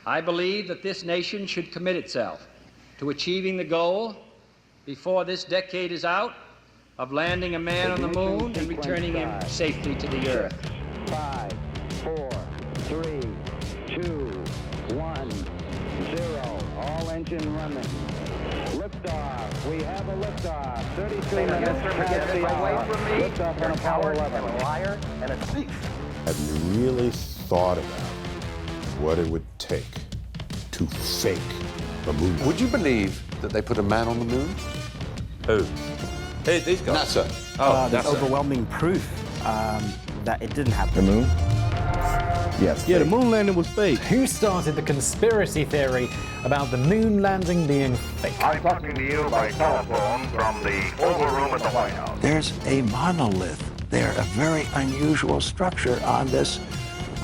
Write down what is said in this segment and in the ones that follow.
I believe that this nation should commit itself to achieving the goal, before this decade is out, of landing a man on the moon and returning him safely to the Earth. 5, 4, 3, 2, 1, 0. All engine running. Liftoff. We have a liftoff. 33 minutes past the hour. Liftoff on Apollo 11. A liar and a thief. Have you really thought about what it would take to fake the moon? Would you believe that they put a man on the moon? Who? Hey, these guys. NASA. Oh, There's NASA. overwhelming proof that it didn't happen. The moon? Yes. Yeah, the moon landing was fake. Who started the conspiracy theory about the moon landing being fake? I'm talking to you by telephone from the Oval Room at the White House. There's a monolith there, a very unusual structure on this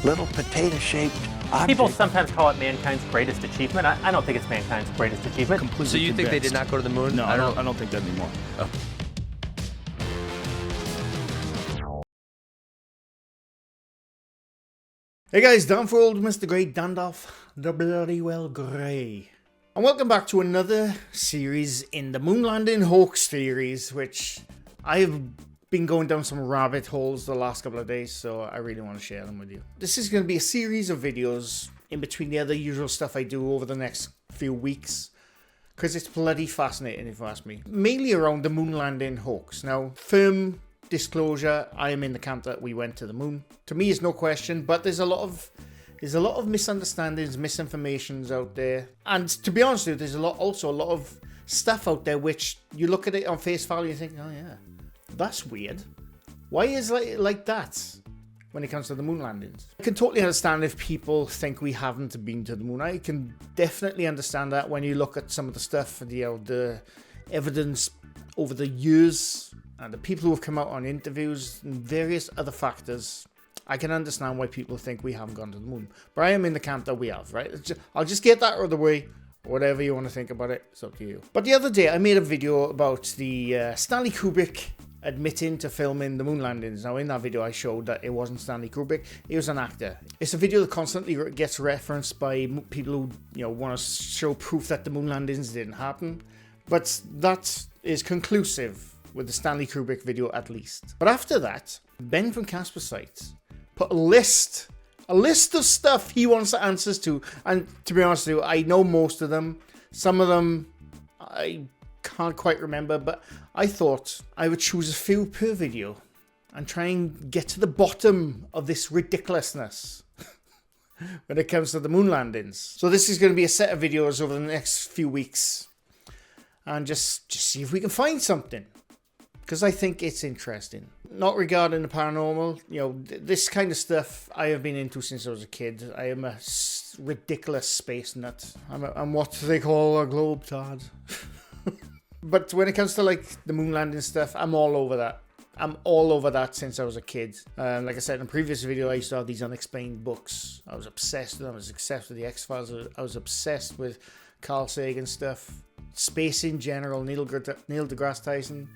little potato-shaped object. People sometimes call it mankind's greatest achievement. I don't think it's mankind's greatest achievement. So you think they did not go to the moon? No, I don't think that anymore. Oh. Hey guys, down for old Mr. Grey, Dandalf, the bloody well grey. And welcome back to another series in the moon landing hoax theories, which I have been going down some rabbit holes the last couple of days, so I really want to share them with you. This is going to be a series of videos in between the other usual stuff I do over the next few weeks, because it's bloody fascinating if you ask me. Mainly around the moon landing hoax. Now, firm disclosure, I am in the camp that we went to the moon. To me, it's no question, but there's a lot of misunderstandings, misinformations out there, and to be honest with you, there's also a lot of stuff out there which you look at it on face value and think, oh yeah, that's weird. Why is it like that when it comes to the moon landings? I can totally understand if people think we haven't been to the moon. I can definitely understand that when you look at some of the stuff, the evidence over the years and the people who have come out on interviews and various other factors. I can understand why people think we haven't gone to the moon. But I am in the camp that we have, right? I'll just get that out of the way. Whatever you want to think about it, it's up to you. But the other day, I made a video about the Stanley Kubrick admitting to filming the moon landings. Now, in that video, I showed that it wasn't Stanley Kubrick. He was an actor. It's a video that constantly gets referenced by people who want to show proof that the moon landings didn't happen. But that is conclusive with the Stanley Kubrick video, at least. But after that, Ben from Casper Sites put a list of stuff he wants answers to, and to be honest with you, I know most of them. Some of them I can't quite remember, but I thought I would choose a few per video and try and get to the bottom of this ridiculousness when it comes to the moon landings. So this is going to be a set of videos over the next few weeks, and just see if we can find something, because I think it's interesting. Not regarding the paranormal, this kind of stuff I have been into since I was a kid. I am a ridiculous space nut. I'm what they call a globe-tard. But when it comes to like the moon landing stuff, I'm all over that. I'm all over that since I was a kid. Like I said in a previous video, I used to have these unexplained books. I was obsessed with them. I was obsessed with the X-Files. I was obsessed with Carl Sagan stuff. Space in general, Neil deGrasse Tyson.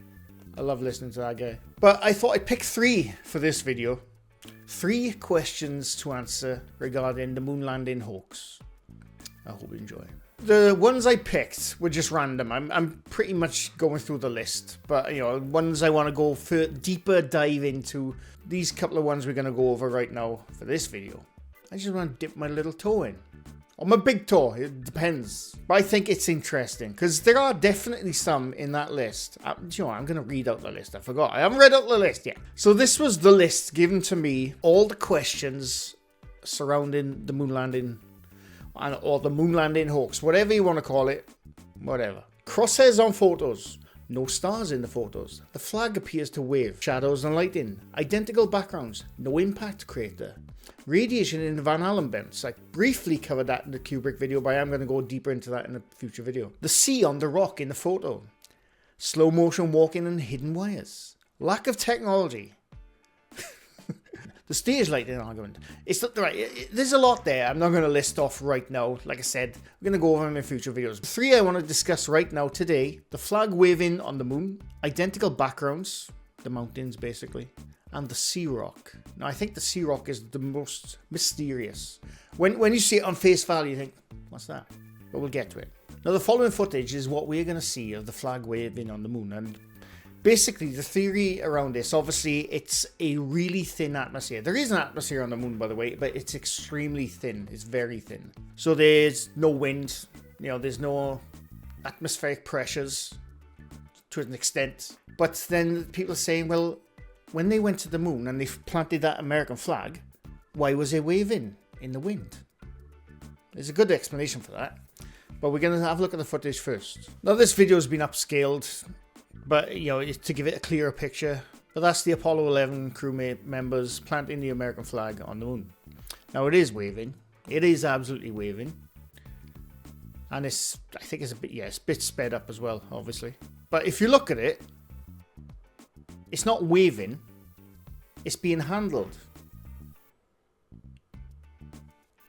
I love listening to that guy. But I thought I'd pick 3 for this video. 3 questions to answer regarding the moon landing hoax. I hope you enjoy. The ones I picked were just random. I'm pretty much going through the list. But, ones I want to go for deeper dive into. These couple of ones we're going to go over right now for this video. I just want to dip my little toe in. Or my big toe, it depends. But I think it's interesting, because there are definitely some in that list. I'm going to read out the list. I forgot. I haven't read out the list yet. So this was the list given to me. All the questions surrounding the moon landing, or the moon landing hoax. Whatever you want to call it. Whatever. Crosshairs on photos. No stars in the photos. The flag appears to wave. Shadows and lighting. Identical backgrounds. No impact crater. Radiation in the Van Allen belts. I briefly covered that in the Kubrick video, but I am going to go deeper into that in a future video. The sea on the rock in the photo. Slow motion walking and hidden wires. Lack of technology. The stage lighting argument. It's not right. There's a lot there. I'm not going to list off right now. Like I said, we're going to go over them in future videos. 3 I want to discuss right now today. The flag waving on the moon. Identical backgrounds. The mountains, basically. and the sea rock. Now, I think the sea rock is the most mysterious. When you see it on face value, you think, what's that? But we'll get to it. Now, the following footage is what we're going to see of the flag waving on the moon. And basically, the theory around this, obviously, it's a really thin atmosphere. There is an atmosphere on the moon, by the way, but it's extremely thin. It's very thin. So there's no wind. There's no atmospheric pressures to an extent. But then people are saying, well, when they went to the moon and they planted that American flag, why was it waving in the wind? There's a good explanation for that. But we're going to have a look at the footage first. Now, this video has been upscaled, but, to give it a clearer picture. But that's the Apollo 11 crew members planting the American flag on the moon. Now, it is waving. It is absolutely waving. And I think it's a bit sped up as well, obviously. But if you look at it, it's not waving. It's being handled.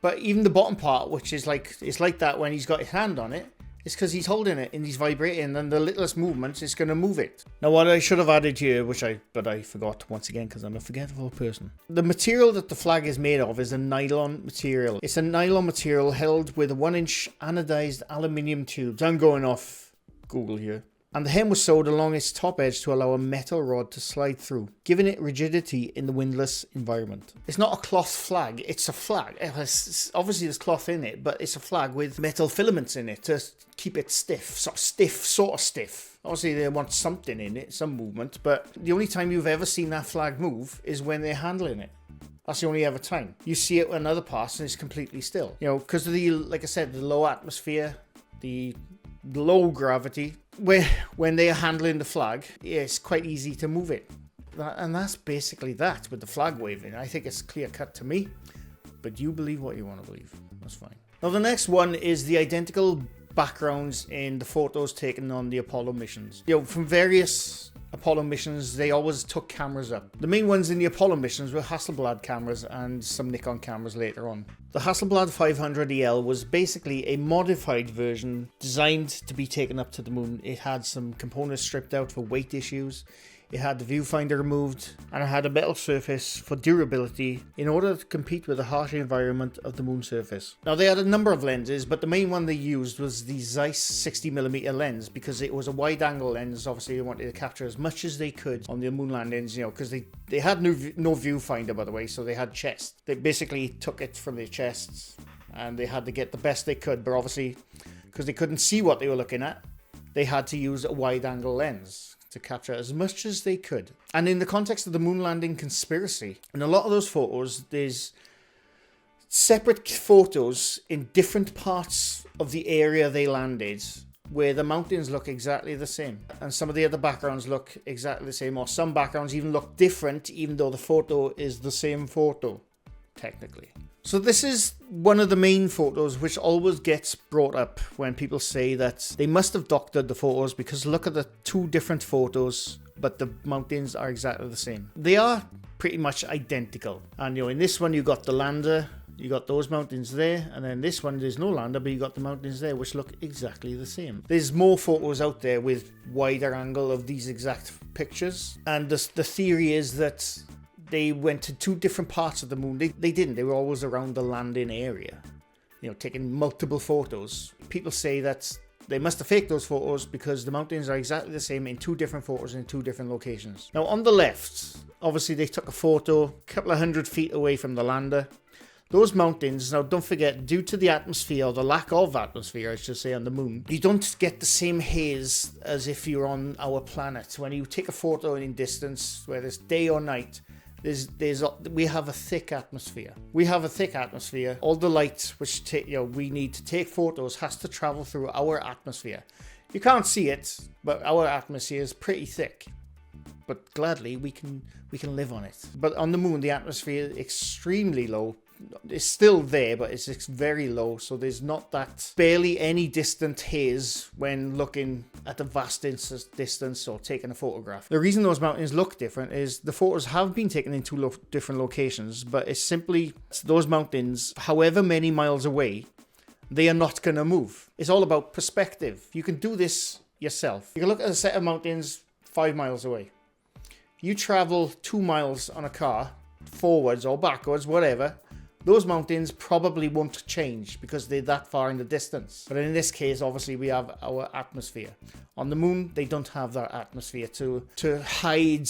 But even the bottom part, which is it's like that when he's got his hand on it, it's because he's holding it and he's vibrating, and the littlest movements is going to move it. Now, what I should have added here, but I forgot once again because I'm a forgetful person. The material that the flag is made of is a nylon material. It's a nylon material held with a 1-inch anodized aluminium tubes. I'm going off Google here. And the hem was sewed along its top edge to allow a metal rod to slide through, giving it rigidity in the windless environment. It's not a cloth flag, it's a flag. Obviously there's cloth in it, but it's a flag with metal filaments in it to keep it stiff, sort of stiff. Obviously they want something in it, some movement, but the only time you've ever seen that flag move is when they're handling it. That's the only ever time. You see it in other parts and it's completely still. Because of like I said, the low atmosphere, the low gravity, when they are handling the flag, it's quite easy to move it. And that's basically that with the flag waving. I think it's clear cut to me, but you believe what you want to believe. That's fine. Now, the next one is the identical backgrounds in the photos taken on the Apollo missions. From various Apollo missions, they always took cameras up. The main ones in the Apollo missions were Hasselblad cameras and some Nikon cameras later on. The Hasselblad 500 EL was basically a modified version designed to be taken up to the moon. It had some components stripped out for weight issues. It had the viewfinder removed, and it had a metal surface for durability in order to compete with the harsh environment of the moon surface. Now, they had a number of lenses, but the main one they used was the Zeiss 60mm lens because it was a wide-angle lens. Obviously, they wanted to capture as much as they could on the moon landings, because they had no viewfinder, by the way, so they had chests. They basically took it from their chests, and they had to get the best they could, but obviously, because they couldn't see what they were looking at, they had to use a wide-angle lens to capture as much as they could. And in the context of the moon landing conspiracy, in a lot of those photos, there's separate photos in different parts of the area they landed where the mountains look exactly the same. And some of the other backgrounds look exactly the same, or some backgrounds even look different, even though the photo is the same photo, technically. So this is one of the main photos which always gets brought up when people say that they must have doctored the photos because look at the two different photos, but the mountains are exactly the same. They are pretty much identical. And in this one you got the lander, you got those mountains there, and then this one there's no lander, but you got the mountains there which look exactly the same. There's more photos out there with wider angle of these exact pictures, and the theory is that they went to two different parts of the moon. They didn't. They were always around the landing area, taking multiple photos. People say that they must have faked those photos because the mountains are exactly the same in two different photos in two different locations. Now, on the left, obviously they took a photo a couple of 100 feet away from the lander. Those mountains, now don't forget, due to the atmosphere, or the lack of atmosphere, I should say, on the moon, you don't get the same haze as if you're on our planet. When you take a photo in distance, whether it's day or night, we have a thick atmosphere. All the light which we need to take photos has to travel through our atmosphere. You can't see it, but our atmosphere is pretty thick. But gladly, we can live on it. But on the moon, the atmosphere is extremely low. It's still there, but it's very low, so there's not that barely any distant haze when looking at a vast distance or taking a photograph. The reason those mountains look different is the photos have been taken in two different locations, but it's simply those mountains, however many miles away, they are not going to move. It's all about perspective. You can do this yourself. You can look at a set of mountains 5 miles away. You travel 2 miles on a car, forwards or backwards, whatever, those mountains probably won't change because they're that far in the distance. But in this case, obviously, we have our atmosphere. On the moon, they don't have that atmosphere to hide,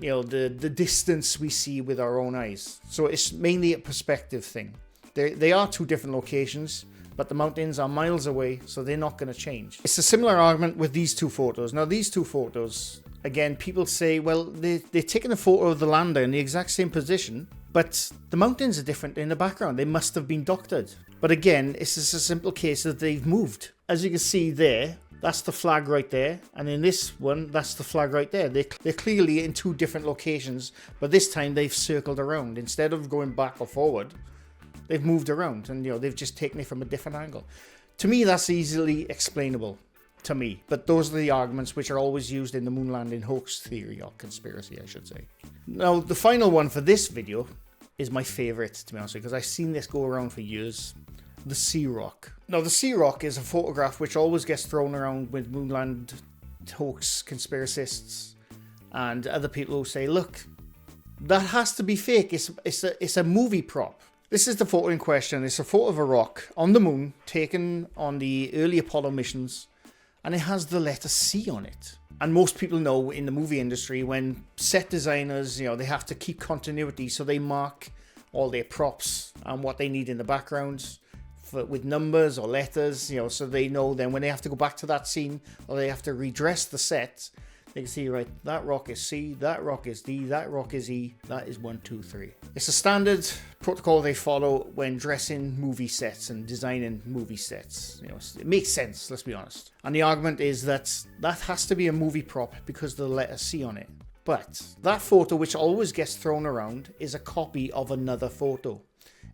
you know, the distance we see with our own eyes. So it's mainly a perspective thing. They are two different locations, but the mountains are miles away, so they're not going to change. It's a similar argument with these two photos. Now, these two photos, again, people say, well, they're taking a photo of the lander in the exact same position, but the mountains are different in the background. They must have been doctored. But again, it's just a simple case that they've moved. As you can see there, that's the flag right there. And in this one, that's the flag right there. They're clearly in two different locations, but this time they've circled around. Instead of going back or forward, they've moved around and, you know, they've just taken it from a different angle. To me, that's easily explainable. To me. But those are the arguments which are always used in the moon landing hoax theory, or conspiracy, I should say. Now, the final one for this video is my favorite, to be honest, because I've seen this go around for years. The sea rock. Now, the sea rock is a photograph which always gets thrown around with moonland hoax conspiracists and other people who say, look, that has to be fake. It's a movie prop. This is the photo in question. It's a photo of a rock on the moon taken on the early Apollo missions, and it has the letter C on it. And most people know in the movie industry, when set designers, you know, they have to keep continuity, so they mark all their props and what they need in the background with numbers or letters, you know, so they know then when they have to go back to that scene or they have to redress the set, they can see, right, that rock is C, that rock is D, that rock is E, that is 1, 2, 3. It's a standard protocol they follow when dressing movie sets and designing movie sets. You know, it makes sense, let's be honest. And the argument is that that has to be a movie prop because of the letter C on it. But that photo, which always gets thrown around, is a copy of another photo.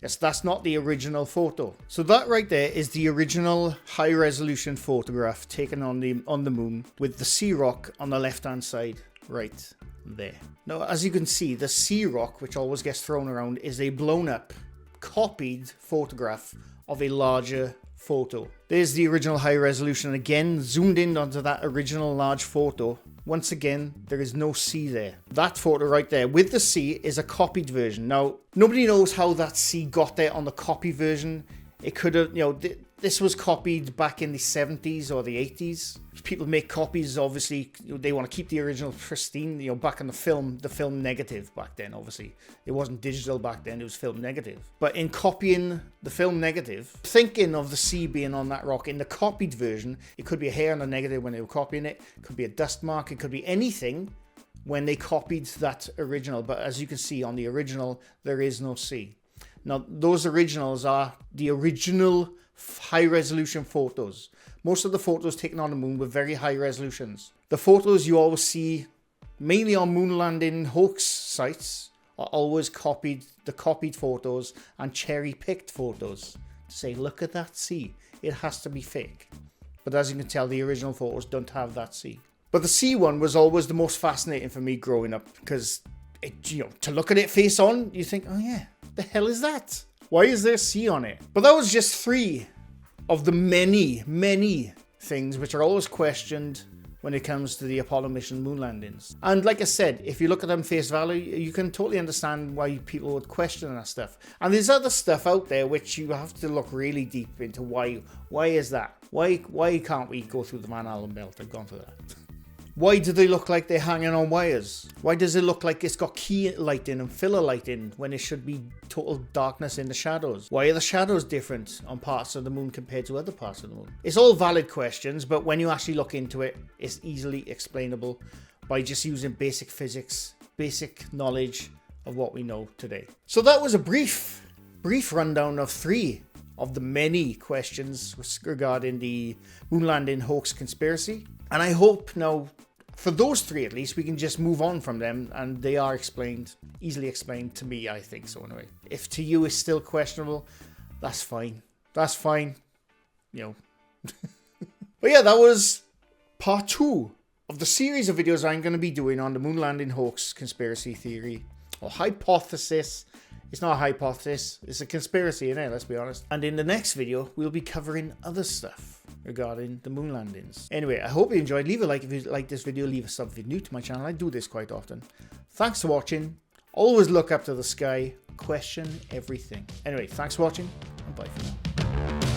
Yes, that's not the original photo. So that right there is the original high-resolution photograph taken on the moon with the sea rock on the left-hand side right there. Now, as you can see, the sea rock, which always gets thrown around, is a blown-up, copied photograph of a larger photo. There's the original high-resolution again, zoomed in onto that original large photo. Once again, there is no C there. That photo right there with the C is a copied version. Now, nobody knows how that C got there on the copy version. It could have, you know, this was copied back in the 70s or the 80s. People make copies, obviously, they want to keep the original pristine, you know, back in the film negative back then, obviously. It wasn't digital back then, it was film negative. But in copying the film negative, thinking of the C being on that rock in the copied version, it could be a hair on the negative when they were copying it, it could be a dust mark, it could be anything when they copied that original. But as you can see on the original, there is no C. Now, those originals are the original high-resolution photos. Most of the photos taken on the moon were very high resolutions. The photos you always see, mainly on moon landing hoax sites, are always the copied photos and cherry-picked photos to say, look at that C. It has to be fake. But as you can tell, the original photos don't have that C. But the C one was always the most fascinating for me growing up because, you know, to look at it face on, you think, oh yeah, the hell is that? Why is there C on it? But that was just 3 of the many, many things which are always questioned when it comes to the Apollo mission moon landings. And like I said, if you look at them face value, you can totally understand why people would question that stuff. And there's other stuff out there which you have to look really deep into. Why is that? Why can't we go through the Van Allen belt? I've gone for that. Why do they look like they're hanging on wires? Why does it look like it's got key lighting and filler lighting when it should be total darkness in the shadows? Why are the shadows different on parts of the moon compared to other parts of the moon? It's all valid questions, but when you actually look into it, it's easily explainable by just using basic physics, basic knowledge of what we know today. So that was a brief rundown of 3 of the many questions regarding the moon landing hoax conspiracy. And I hope now, for those 3 at least, we can just move on from them and they are easily explained to me, I think so anyway. If to you it's still questionable, that's fine. That's fine, you know. But yeah, that was part 2 of the series of videos I'm going to be doing on the moon landing hoax conspiracy theory, or hypothesis. It's not a hypothesis, it's a conspiracy, innit? Let's be honest. And in the next video, we'll be covering other stuff. regarding the moon landings. Anyway, I hope you enjoyed. Leave a like if you like this video. Leave a sub if you're new to my channel. I do this quite often. Thanks for watching. Always look up to the sky. Question everything. Anyway, thanks for watching, and bye for now.